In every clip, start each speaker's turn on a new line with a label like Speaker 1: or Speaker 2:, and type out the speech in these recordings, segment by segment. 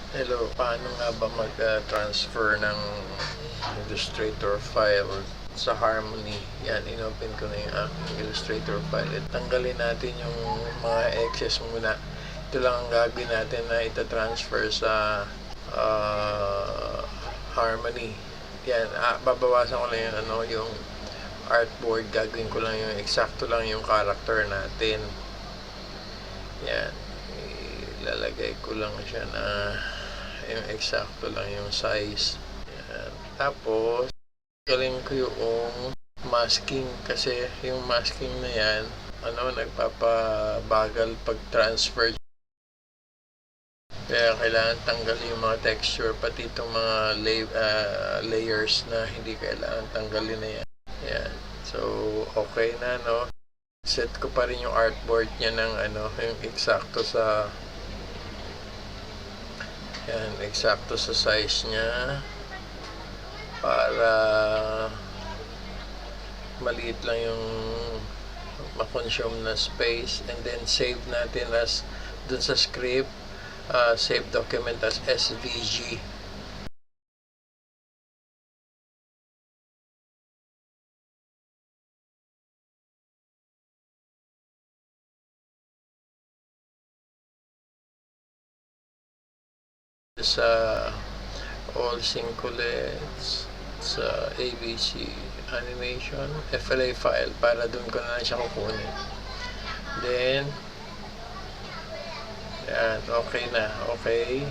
Speaker 1: Hello, paano nga ba mag-transfer ng Illustrator file sa Harmony? Yan, inopen ko na yung aking Illustrator file. At tanggalin natin yung mga excess muna. Ito lang ang gagawin natin na ita-transfer sa Harmony. Yan, babawasan ko lang yung artboard. Gagawin ko lang yung eksakto lang yung character natin. Yan, ilalagay ko lang siya na yung eksakto lang yung size. Yan. Tapos galing ko yung masking kasi yung masking na yan nagpapabagal pag transfer, kaya kailangan tanggalin yung mga texture, pati itong mga layers na hindi kailangan tanggalin na yan. Yan. So okay na, no? Set ko pa rin yung artboard niya ng yung eksakto sa yan, eksakto sa size niya para maliit lang yung ma-consume na space, and then save natin as dun sa script, save document as SVG. Sa all singulets, sa ABC animation, FLA file, para dun ko na lang siya kukunin. Then yan, okay na, okay.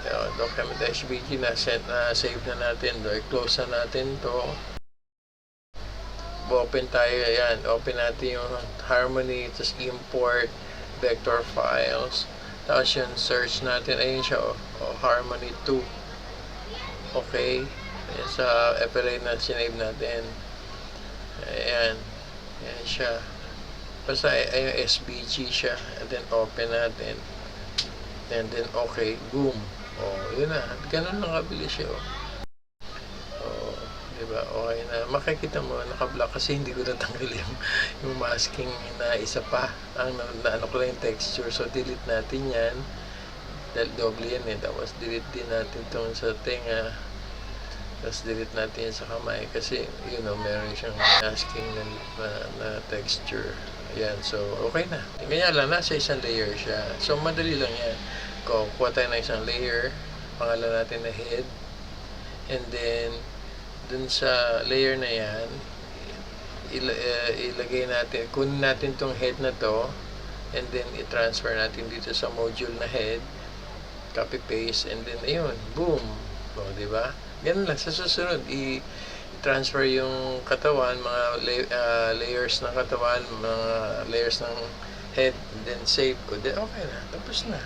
Speaker 1: Yan, document SVG na set na, save na natin. Close na natin to. Open tayo, yan, open natin yung Harmony, tapos import vector files. Tapos yun, search natin, ayun siya, Harmony 2. Okay, ayan sa FLA na sinave natin. Ayan, ayan siya. Basta ayun, SVG siya, and then open natin, and then okay, boom. Yun na, ganun lang kabilis siya. Diba? Okay na. Makikita mo, naka-block kasi hindi ko natanggal yung masking na isa pa. Ang naano ko lang yung texture. So, delete natin yan. Dahil doble yan eh. Tapos, delete din natin itong sa tenga. Tapos, delete natin yan sa kamay. Kasi, meron siyang masking na texture. Ayan. So, okay na. Ganyan lang. Nasa isang layer siya. So, madali lang yan. Kuha tayo ng isang layer. Pangalan natin na head. And then, dun sa layer na yan, ilagay natin, kunin natin tong head na to, and then i-transfer natin dito sa module na head, copy paste, and then ayun, boom. Diba? Ganun lang. Sa susunod, i-transfer yung katawan, mga layers ng katawan, mga layers ng head, and then save ko. Then okay na. Tapos na.